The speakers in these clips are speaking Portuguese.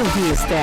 Entrevista.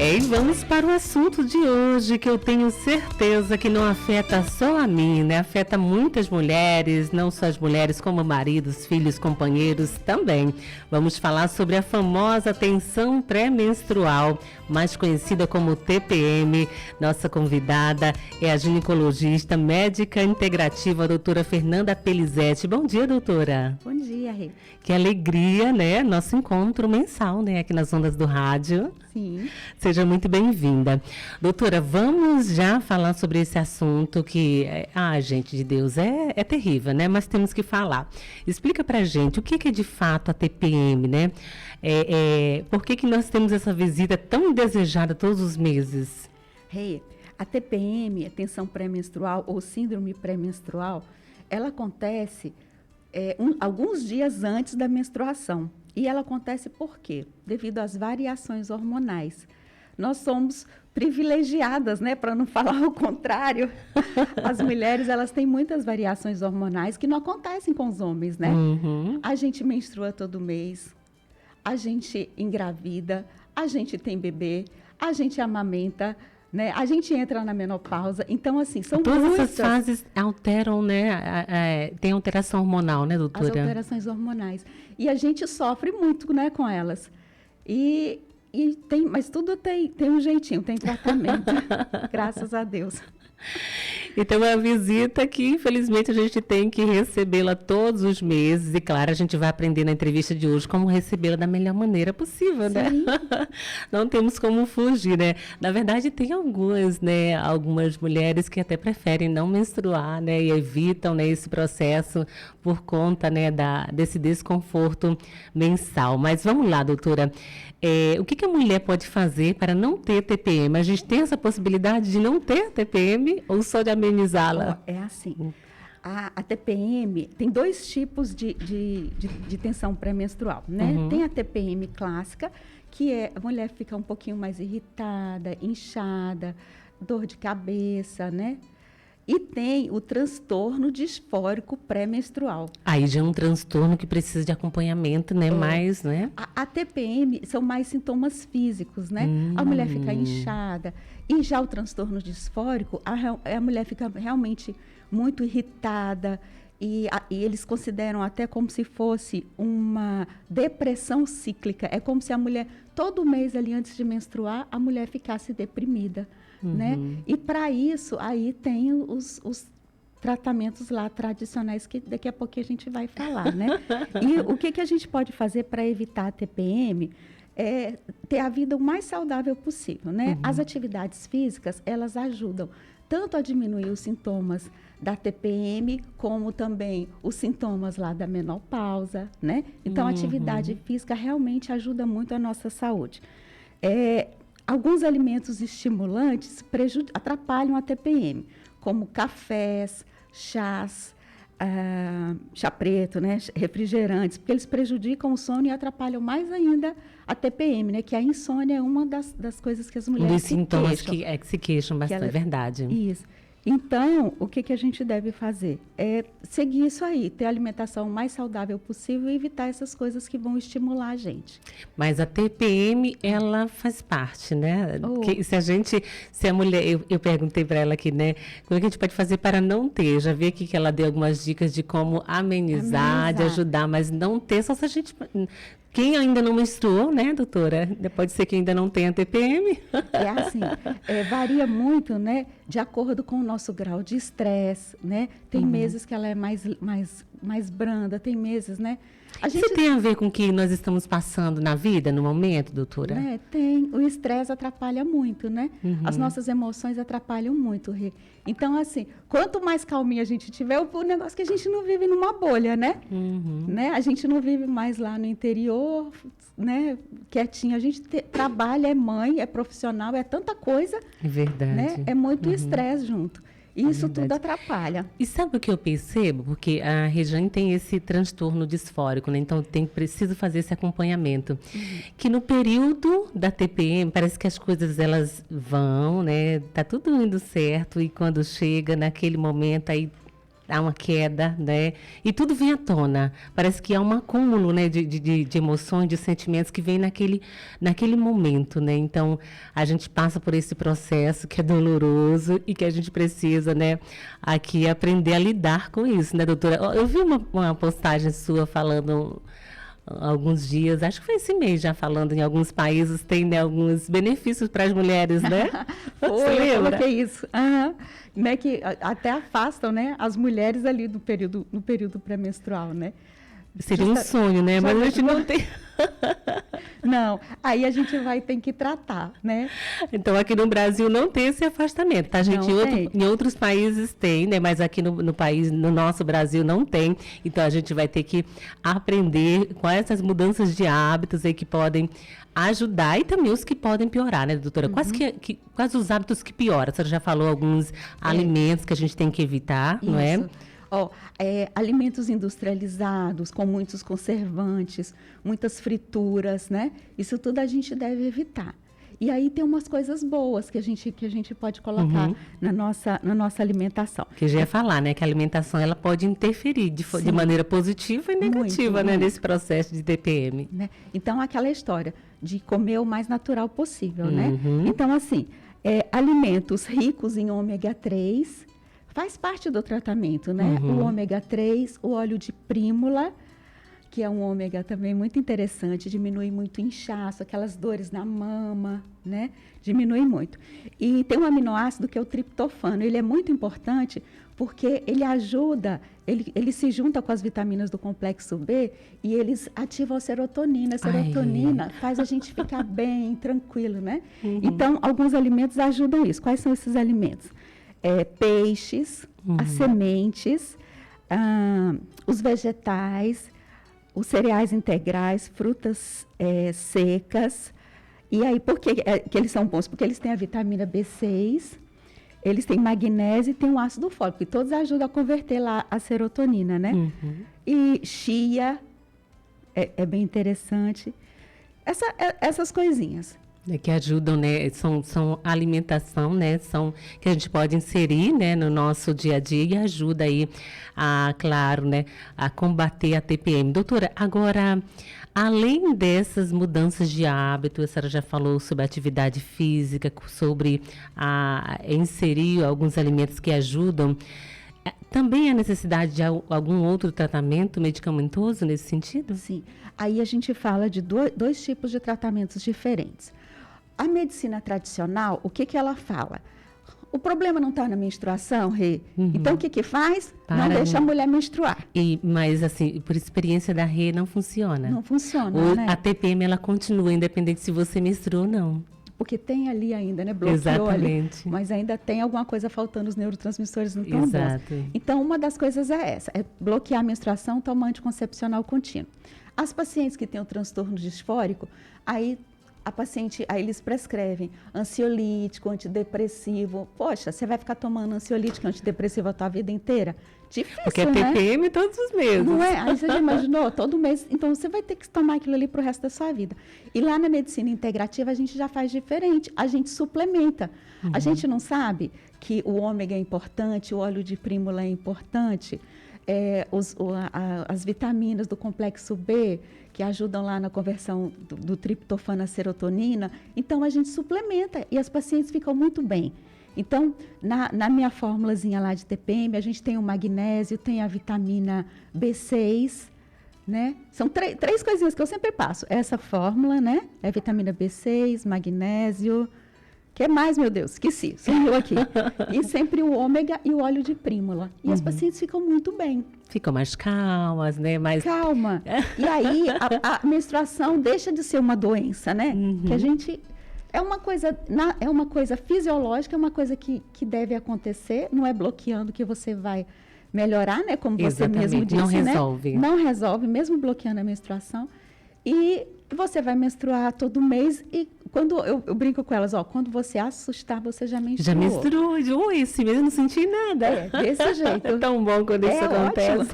E vamos para o assunto de hoje, que eu tenho certeza que não afeta só a mim, né? Afeta muitas mulheres, não só as mulheres, como maridos, filhos, companheiros também. Vamos falar sobre a famosa tensão pré-menstrual, mais conhecida como TPM. Nossa convidada é a ginecologista médica integrativa, a doutora Fernanda Pelizete. Bom dia, doutora. Bom dia, Rê. Que alegria, né? Nosso encontro mensal, né? Aqui nas ondas do rádio. Sim. Seja muito bem-vinda. Doutora, vamos já falar sobre esse assunto que, gente de Deus, é terrível, né? Mas temos que falar. Explica pra gente o que é de fato a TPM, né? Por que nós temos essa visita tão desejada todos os meses? Rê, a TPM, a tensão pré-menstrual ou síndrome pré-menstrual, ela acontece alguns dias antes da menstruação. E ela acontece por quê? Devido às variações hormonais. Nós somos privilegiadas, né? Para não falar o contrário. As mulheres, elas têm muitas variações hormonais que não acontecem com os homens, né? Uhum. A gente menstrua todo mês, a gente engravida, a gente tem bebê, a gente amamenta, né? A gente entra na menopausa. Então, assim, são todas muitas... essas fases alteram, né? Tem alteração hormonal, né, doutora? As alterações hormonais. E a gente sofre muito, né, com elas. Mas tudo tem um jeitinho, tem tratamento. Graças a Deus. Então, é uma visita que, infelizmente, a gente tem que recebê-la todos os meses. E, claro, a gente vai aprender na entrevista de hoje como recebê-la da melhor maneira possível, né? Não temos como fugir, né? Na verdade, tem algumas mulheres que até preferem não menstruar, né? E evitam, né, esse processo por conta, né, desse desconforto mensal. Mas vamos lá, doutora. O que a mulher pode fazer para não ter TPM? A gente tem essa possibilidade de não ter TPM ou só de amenizá-la? É assim, a TPM tem dois tipos de tensão pré-menstrual, né? Uhum. Tem a TPM clássica, que a mulher fica um pouquinho mais irritada, inchada, dor de cabeça, né? E tem o transtorno disfórico pré-menstrual. Aí já é um transtorno que precisa de acompanhamento, né? Mais, né? A TPM são mais sintomas físicos, né? A mulher fica inchada. E já o transtorno disfórico, a mulher fica realmente muito irritada. E eles consideram até como se fosse uma depressão cíclica. É como se a mulher, todo mês ali antes de menstruar, a mulher ficasse deprimida. Né? E para isso, aí tem os tratamentos lá tradicionais que daqui a pouco a gente vai falar, né? E o que a gente pode fazer para evitar a TPM é ter a vida o mais saudável possível, né? As atividades físicas, elas ajudam tanto a diminuir os sintomas da TPM, como também os sintomas lá da menopausa, né? Então, a atividade física realmente ajuda muito a nossa saúde. Alguns alimentos estimulantes atrapalham a TPM, como cafés, chás, chá preto, né, refrigerantes, porque eles prejudicam o sono e atrapalham mais ainda a TPM, né, que a insônia é uma das coisas que as mulheres se queixam. Dos sintomas que se queixam bastante, é verdade. Isso. Então, o que a gente deve fazer? É seguir isso aí, ter a alimentação mais saudável possível e evitar essas coisas que vão estimular a gente. Mas a TPM, ela faz parte, né? Se a mulher, eu perguntei para ela aqui, né? Como é que a gente pode fazer para não ter? Já vi aqui que ela deu algumas dicas de como amenizar, de ajudar, mas não ter, só se a gente... Quem ainda não menstruou, né, doutora? Pode ser que ainda não tenha TPM. É assim, varia muito, né, de acordo com o nosso grau de estresse, né? Tem meses que ela é mais branda, tem meses, né? Isso tem a ver com o que nós estamos passando na vida, no momento, doutora? Tem. O estresse atrapalha muito, né? As nossas emoções atrapalham muito, Rê. Então, assim, quanto mais calminha a gente tiver, o negócio que a gente não vive numa bolha, né? A gente não vive mais lá no interior, né? Quietinho. A gente trabalha, é mãe, é profissional, é tanta coisa. É verdade. Né? É muito estresse junto. Isso tudo atrapalha. E sabe o que eu percebo? Porque a Regiane tem esse transtorno disfórico, né? Então preciso fazer esse acompanhamento. Que no período da TPM, parece que as coisas elas vão, né? Tá tudo indo certo e quando chega naquele momento aí há uma queda, né? E tudo vem à tona. Parece que há um acúmulo, né, de emoções, de sentimentos que vem naquele momento, né? Então, a gente passa por esse processo que é doloroso e que a gente precisa, né, aqui aprender a lidar com isso, né, doutora? Eu vi uma postagem sua falando alguns dias, acho que foi esse mês já falando, em alguns países tem, né, alguns benefícios para as mulheres, né? Foi, eu coloquei isso. Né, que até afastam, né, as mulheres ali no período pré-menstrual, né? Seria um sonho, né? Mas a gente não tem. Não, aí a gente vai ter que tratar, né? Então, aqui no Brasil não tem esse afastamento, tá, gente? Em outros países tem, né? Mas aqui no nosso Brasil não tem. Então, a gente vai ter que aprender com essas mudanças de hábitos aí que podem ajudar e também os que podem piorar, né, doutora? Quais os hábitos que pioram? A senhora já falou alguns alimentos que a gente tem que evitar, não é? Alimentos industrializados, com muitos conservantes, muitas frituras, né? Isso tudo a gente deve evitar. E aí tem umas coisas boas que a gente pode colocar na nossa alimentação. Que já ia falar, né? Que a alimentação ela pode interferir de maneira positiva e negativa, muito, né? Nesse processo de TPM. Né? Então, aquela história de comer o mais natural possível, né? Então, assim, alimentos ricos em ômega 3... faz parte do tratamento, né? O ômega 3, o óleo de prímula, que é um ômega também muito interessante, diminui muito o inchaço, aquelas dores na mama, né? Diminui muito. E tem um aminoácido que é o triptofano. Ele é muito importante porque ele ajuda, ele se junta com as vitaminas do complexo B e eles ativam a serotonina. A serotonina faz a gente ficar bem, tranquilo, né? Então, alguns alimentos ajudam isso. Quais são esses alimentos? Peixes, as sementes, os vegetais, os cereais integrais, frutas secas. E aí, por que eles são bons? Porque eles têm a vitamina B6, eles têm magnésio e têm o ácido fólico, e todos ajudam a converter lá a serotonina, né? E chia, é bem interessante. Essas coisinhas. Que ajudam, né? São alimentação, né? Que a gente pode inserir, né, no nosso dia a dia e ajuda aí claro, né, a combater a TPM. Doutora, agora, além dessas mudanças de hábito, a senhora já falou sobre a atividade física, sobre inserir alguns alimentos que ajudam. Também há necessidade de algum outro tratamento medicamentoso nesse sentido? Sim. Aí a gente fala de dois tipos de tratamentos diferentes. A medicina tradicional, o que ela fala? O problema não está na menstruação, Rê? Então, o que faz? Não deixa a mulher menstruar. Mas, assim, por experiência da Rê, não funciona. Não funciona, né? A TPM, ela continua, independente se você menstruou ou não. Porque tem ali ainda, né? Bloqueou. Exatamente. Ali, mas ainda tem alguma coisa faltando, os neurotransmissores não estão bons. Então, uma das coisas é essa, é bloquear a menstruação, tomar anticoncepcional contínuo. As pacientes que têm o transtorno disfórico, aí eles prescrevem ansiolítico, antidepressivo. Poxa, você vai ficar tomando ansiolítico, antidepressivo a tua vida inteira? Difícil, porque é TPM todos os meses. Não é? Aí você já imaginou? Todo mês. Então, você vai ter que tomar aquilo ali para o resto da sua vida. E lá na medicina integrativa, a gente já faz diferente. A gente suplementa. A gente não sabe que o ômega é importante, o óleo de prímula é importante, as vitaminas do complexo B, que ajudam lá na conversão do triptofano à serotonina. Então, a gente suplementa e as pacientes ficam muito bem. Então, na minha formulazinha lá de TPM, a gente tem o magnésio, tem a vitamina B6, né? São três coisinhas que eu sempre passo. Essa fórmula, né? É vitamina B6, magnésio. O que mais, meu Deus? Esqueci, sumiu aqui. E sempre o ômega e o óleo de prímula. E as pacientes ficam muito bem. Ficam mais calmas, né? Calma. E aí, a menstruação deixa de ser uma doença, né? Que a gente... É uma coisa fisiológica, é uma coisa que deve acontecer, não é bloqueando que você vai melhorar, né? Como você mesmo disse, não resolve. Né? Não resolve, mesmo bloqueando a menstruação. E você vai menstruar todo mês e quando eu brinco com elas, ó, quando você assustar, você já menstruou. Já menstruou, ui, esse mês eu não senti nada. É, desse jeito. É tão bom quando isso acontece.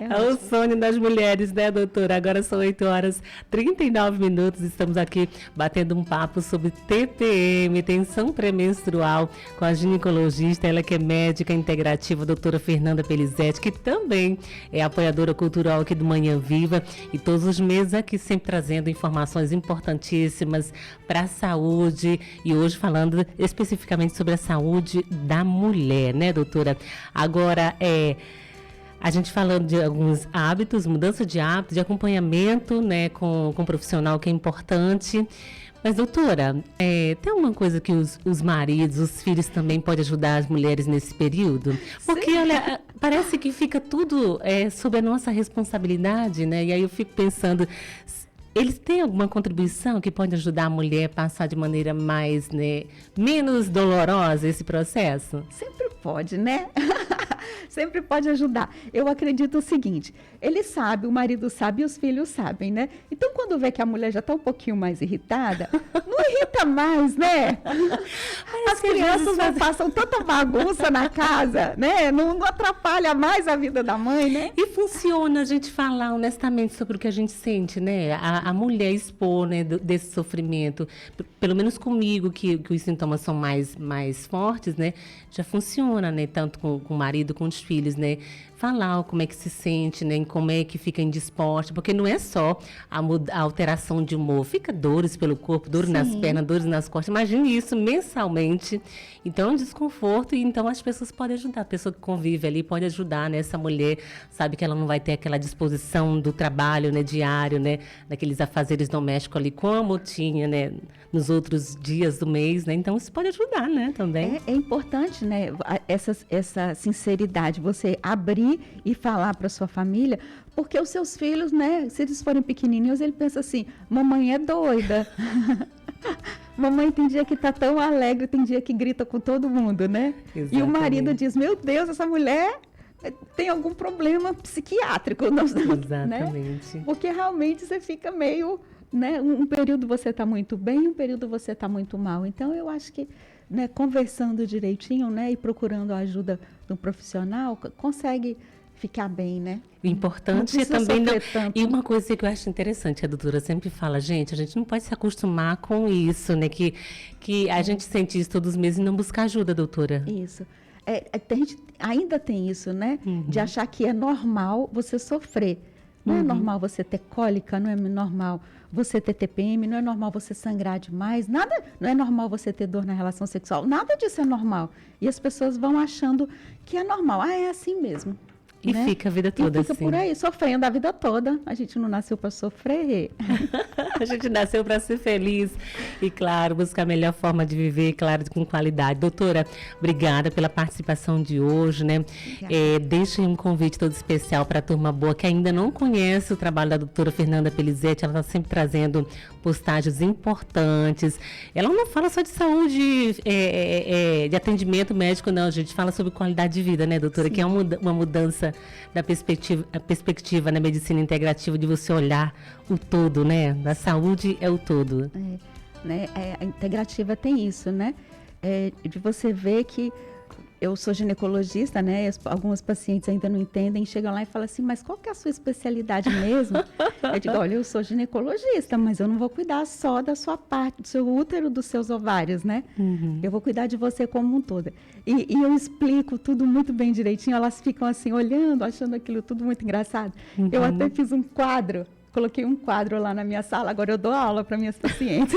É o sonho das mulheres, né, doutora? Agora são 8h39, estamos aqui batendo um papo sobre TPM, tensão pré-menstrual, com a ginecologista, ela que é médica integrativa, doutora Fernanda Pelizete, que também é apoiadora cultural aqui do Manhã Viva, e todos os meses aqui sempre trazendo informações importantíssimas para a saúde, e hoje falando especificamente sobre a saúde da mulher, né, doutora? Agora, a gente falando de alguns hábitos, mudança de hábito, de acompanhamento, né, com um profissional que é importante. Mas, doutora, tem alguma coisa que os maridos, os filhos também podem ajudar as mulheres nesse período? Porque, sim, olha, parece que fica tudo sob a nossa responsabilidade, né? E aí eu fico pensando, eles têm alguma contribuição que pode ajudar a mulher a passar de maneira mais, né, menos dolorosa esse processo? Sempre pode, né? Sempre pode ajudar. Eu acredito o seguinte, ele sabe, o marido sabe e os filhos sabem, né? Então, quando vê que a mulher já está um pouquinho mais irritada, não irrita mais, né? As crianças não passam tanta bagunça na casa, né? Não atrapalha mais a vida da mãe, né? E funciona a gente falar honestamente sobre o que a gente sente, né? A mulher expor, né, desse sofrimento. Pelo menos comigo, que os sintomas são mais fortes, né? Já funciona, né? Tanto com o marido, com os filhos, né? Falar como é que se sente, né? Como é que fica indisposta, porque não é só a alteração de humor, fica dores pelo corpo, dores, sim, nas pernas, dores nas costas. Imagine isso mensalmente. Então, é um desconforto, e então as pessoas podem ajudar. A pessoa que convive ali pode ajudar, né? Essa mulher sabe que ela não vai ter aquela disposição do trabalho, né, diário, né? Daqueles afazeres domésticos ali, como tinha, né, nos outros dias do mês, né? Então, isso pode ajudar, né, também. É importante, né, essa sinceridade, você abrir e falar para sua família, porque os seus filhos, né, se eles forem pequenininhos, ele pensa assim, mamãe é doida. Mamãe tem dia que tá tão alegre, tem dia que grita com todo mundo, né? Exatamente. E o marido diz, meu Deus, essa mulher tem algum problema psiquiátrico. Exatamente. Né? Porque realmente você fica meio, né, um período você tá muito bem, um período você tá muito mal. Então, eu acho que, né, conversando direitinho, né, e procurando a ajuda do profissional, consegue ficar bem, né? O importante é também não... E uma coisa que eu acho interessante, a doutora sempre fala, gente, a gente não pode se acostumar com isso, né? Que a gente sente isso todos os meses e não buscar ajuda, doutora. Isso. A gente ainda tem isso, né? Uhum. De achar que é normal você sofrer. Não é normal você ter cólica, não é normal você ter TPM, não é normal você sangrar demais, nada, não é normal você ter dor na relação sexual, nada disso é normal. E as pessoas vão achando que é normal. Ah, é assim mesmo. E né? Fica a vida toda assim. Fica por aí, sofrendo a vida toda. A gente não nasceu para sofrer. A gente nasceu para ser feliz e, claro, buscar a melhor forma de viver, claro, com qualidade. Doutora, obrigada pela participação de hoje, né? Deixe um convite todo especial para a turma boa que ainda não conhece o trabalho da doutora Fernanda Pelizete. Ela está sempre trazendo postagens importantes. Ela não fala só de saúde, de atendimento médico, não. A gente fala sobre qualidade de vida, né, doutora? Sim. Que é uma mudança da perspectiva na medicina integrativa, de você olhar o todo, né? A saúde é o todo. A integrativa tem isso, né? De você ver que eu sou ginecologista, né? Algumas pacientes ainda não entendem, chegam lá e falam assim, mas qual que é a sua especialidade mesmo? Eu digo, olha, eu sou ginecologista, mas eu não vou cuidar só da sua parte, do seu útero, dos seus ovários, né? Uhum. Eu vou cuidar de você como um todo. E eu explico tudo muito bem direitinho, elas ficam assim, olhando, achando aquilo tudo muito engraçado. Uhum. Eu até fiz um quadro, coloquei um quadro lá na minha sala, agora eu dou aula para minhas pacientes.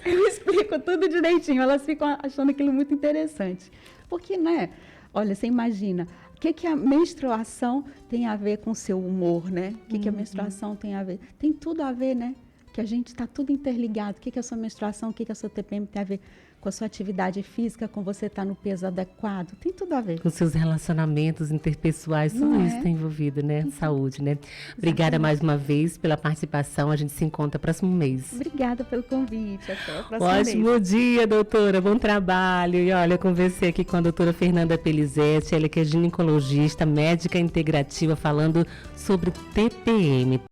Eu explico tudo direitinho, elas ficam achando aquilo muito interessante. Porque, né, olha, você imagina, o que a menstruação tem a ver com o seu humor, né? O que a menstruação tem a ver? Tem tudo a ver, né? Que a gente está tudo interligado. O que a sua menstruação, o que a sua TPM tem a ver com a sua atividade física, com você estar no peso adequado, tem tudo a ver. Com seus relacionamentos interpessoais, tudo isso está envolvido, né? Saúde, né? Obrigada mais uma vez pela participação, a gente se encontra próximo mês. Obrigada pelo convite, até o próximo mês. Ótimo dia, doutora, bom trabalho. E olha, eu conversei aqui com a doutora Fernanda Pelizete, ela que é ginecologista, médica integrativa, falando sobre TPM.